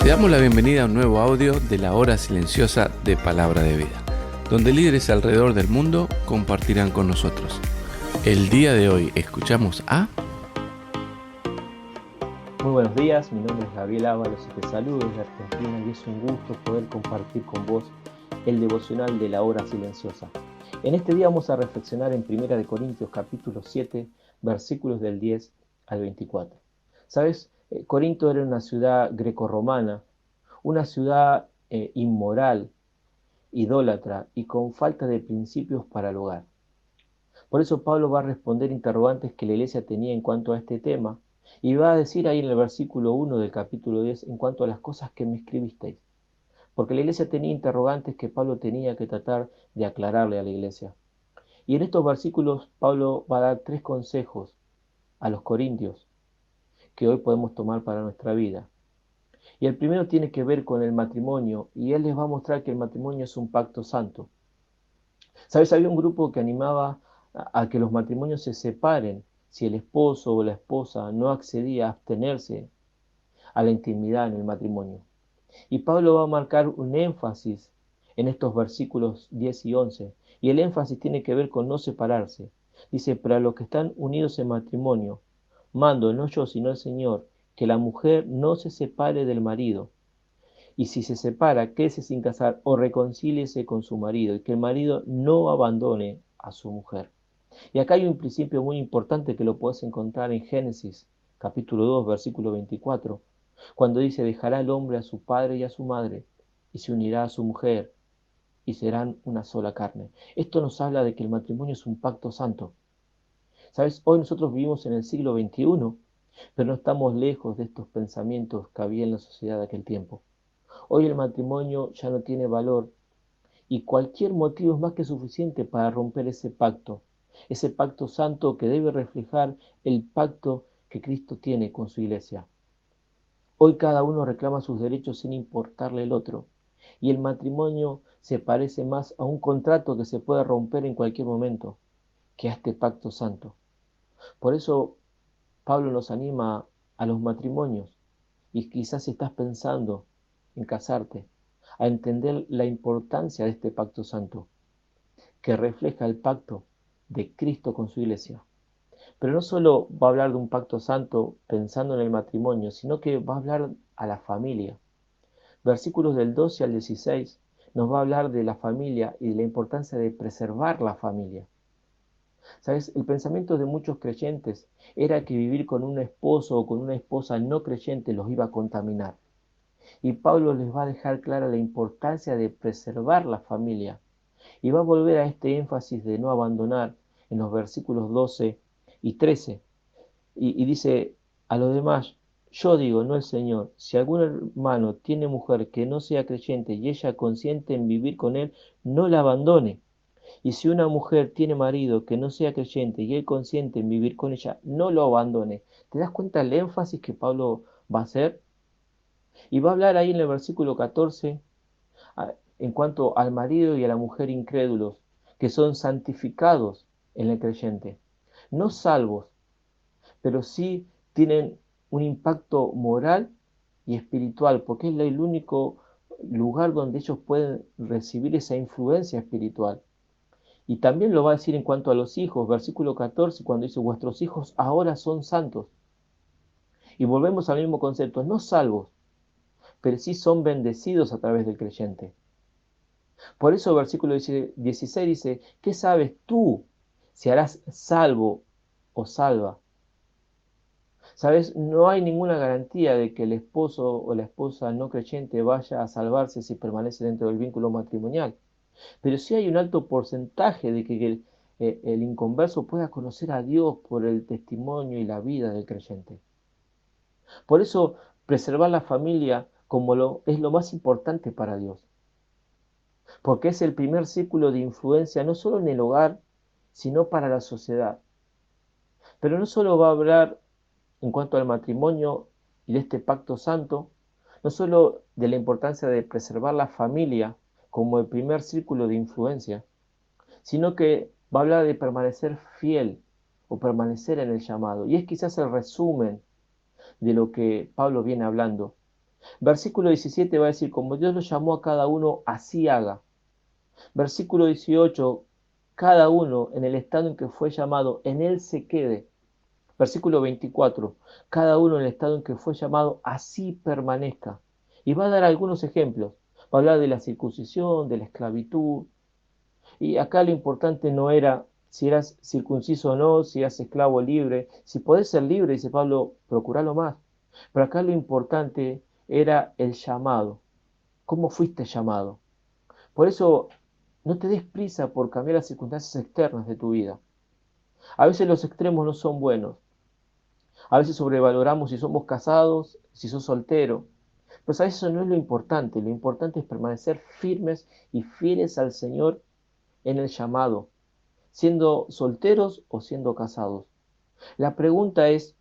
Te damos la bienvenida a un nuevo audio de la hora silenciosa de Palabra de Vida, donde líderes alrededor del mundo compartirán con nosotros. El día de hoy escuchamos a... Muy buenos días, mi nombre es Gabriel Ábalos y te saludo desde Argentina y es un gusto poder compartir con vos el devocional de la hora silenciosa. En este día vamos a reflexionar en 1 Corintios capítulo 7, versículos del 10 al 24. ¿Sabes? Corinto era una ciudad grecorromana, una ciudad inmoral, idólatra y con falta de principios para el hogar. Por eso Pablo va a responder interrogantes que la iglesia tenía en cuanto a este tema y va a decir ahí en el versículo 1 del capítulo 10 en cuanto a las cosas que me escribisteis. Porque la iglesia tenía interrogantes que Pablo tenía que tratar de aclararle a la iglesia. Y en estos versículos Pablo va a dar 3 consejos a los corintios que hoy podemos tomar para nuestra vida. Y el primero tiene que ver con el matrimonio y él les va a mostrar que el matrimonio es un pacto santo. ¿Sabes? Había un grupo que animaba a que los matrimonios se separen si el esposo o la esposa no accedía a abstenerse a la intimidad en el matrimonio. Y Pablo va a marcar un énfasis en estos versículos 10 y 11. Y el énfasis tiene que ver con no separarse. Dice, pero a los que están unidos en matrimonio, mando, no yo, sino el Señor, que la mujer no se separe del marido. Y si se separa, quédese sin casar o reconcíliese con su marido, y que el marido no abandone a su mujer. Y acá hay un principio muy importante que lo puedes encontrar en Génesis, capítulo 2, versículo 24, cuando dice, dejará el hombre a su padre y a su madre, y se unirá a su mujer, y serán una sola carne. Esto nos habla de que el matrimonio es un pacto santo. ¿Sabes? Hoy nosotros vivimos en el siglo XXI, pero no estamos lejos de estos pensamientos que había en la sociedad de aquel tiempo. Hoy el matrimonio ya no tiene valor y cualquier motivo es más que suficiente para romper ese pacto santo que debe reflejar el pacto que Cristo tiene con su iglesia. Hoy cada uno reclama sus derechos sin importarle el otro y el matrimonio se parece más a un contrato que se puede romper en cualquier momento que a este pacto santo. Por eso Pablo nos anima a los matrimonios y quizás estás pensando en casarte, a entender la importancia de este pacto santo, que refleja el pacto de Cristo con su iglesia. Pero no solo va a hablar de un pacto santo pensando en el matrimonio, sino que va a hablar a la familia. Versículos del 12 al 16 nos va a hablar de la familia y de la importancia de preservar la familia. ¿Sabes? El pensamiento de muchos creyentes era que vivir con un esposo o con una esposa no creyente los iba a contaminar. Y Pablo les va a dejar clara la importancia de preservar la familia. Y va a volver a este énfasis de no abandonar en los versículos 12 y 13. Y dice a los demás, yo digo, no el Señor, si algún hermano tiene mujer que no sea creyente y ella consiente en vivir con él, no la abandone. Y si una mujer tiene marido que no sea creyente y él consiente en vivir con ella, no lo abandone. ¿Te das cuenta el énfasis que Pablo va a hacer? Y va a hablar ahí en el versículo 14 en cuanto al marido y a la mujer incrédulos, que son santificados en el creyente. No salvos, pero sí tienen un impacto moral y espiritual, porque es el único lugar donde ellos pueden recibir esa influencia espiritual. Y también lo va a decir en cuanto a los hijos, versículo 14, cuando dice, vuestros hijos ahora son santos. Y volvemos al mismo concepto, no salvos, pero sí son bendecidos a través del creyente. Por eso el versículo 16 dice, ¿qué sabes tú si harás salvo o salva? ¿Sabes? No hay ninguna garantía de que el esposo o la esposa no creyente vaya a salvarse si permanece dentro del vínculo matrimonial. Pero sí hay un alto porcentaje de que el inconverso pueda conocer a Dios por el testimonio y la vida del creyente. Por eso preservar la familia es lo más importante para Dios. Porque es el primer círculo de influencia no solo en el hogar, sino para la sociedad. Pero no solo va a hablar en cuanto al matrimonio y de este pacto santo, no solo de la importancia de preservar la familia como el primer círculo de influencia, sino que va a hablar de permanecer fiel o permanecer en el llamado. Y es quizás el resumen de lo que Pablo viene hablando. Versículo 17 va a decir, como Dios lo llamó a cada uno, así haga. Versículo 18, cada uno en el estado en que fue llamado, en él se quede. Versículo 24, cada uno en el estado en que fue llamado, así permanezca. Y va a dar algunos ejemplos. Va a hablar de la circuncisión, de la esclavitud. Y acá lo importante no era si eras circunciso o no, si eras esclavo o libre. Si podés ser libre, dice Pablo, procuralo más. Pero acá lo importante era el llamado. ¿Cómo fuiste llamado? Por eso no te des prisa por cambiar las circunstancias externas de tu vida. A veces los extremos no son buenos. A veces sobrevaloramos si somos casados, si sos soltero. Pero ¿sabes? Eso no es lo importante. Lo importante es permanecer firmes y fieles al Señor en el llamado, siendo solteros o siendo casados. La pregunta es,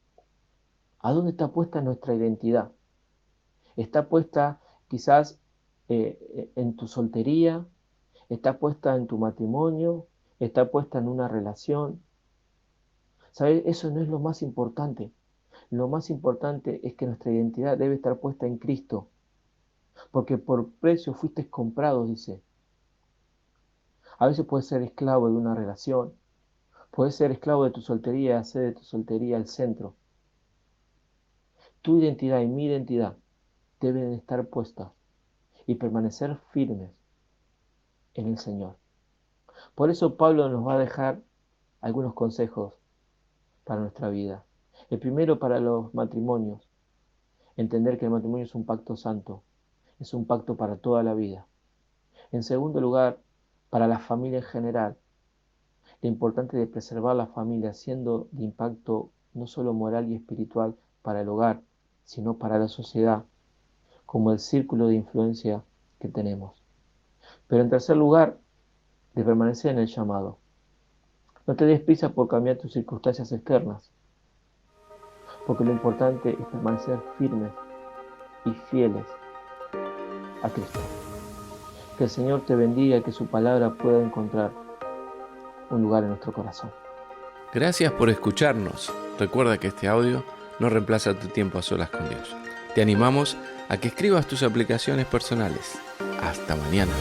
¿a dónde está puesta nuestra identidad? ¿Está puesta quizás en tu soltería? ¿Está puesta en tu matrimonio? ¿Está puesta en una relación? ¿Sabes? Eso no es lo más importante. Lo más importante es que nuestra identidad debe estar puesta en Cristo, porque por precio fuiste comprados, dice. A veces puedes ser esclavo de una relación, puedes ser esclavo de tu soltería, hacer de tu soltería el centro. Tu identidad y mi identidad deben estar puestas y permanecer firmes en el Señor. Por eso Pablo nos va a dejar algunos consejos para nuestra vida. El primero para los matrimonios. Entender que el matrimonio es un pacto santo, es un pacto para toda la vida. En segundo lugar, para la familia en general, lo importante de preservar la familia siendo de impacto no solo moral y espiritual para el hogar, sino para la sociedad, como el círculo de influencia que tenemos. Pero en tercer lugar, de permanecer en el llamado. No te des prisa por cambiar tus circunstancias externas, porque lo importante es permanecer firmes y fieles a Cristo. Que el Señor te bendiga y que su palabra pueda encontrar un lugar en nuestro corazón. Gracias por escucharnos. Recuerda que este audio no reemplaza tu tiempo a solas con Dios. Te animamos a que escribas tus aplicaciones personales. Hasta mañana.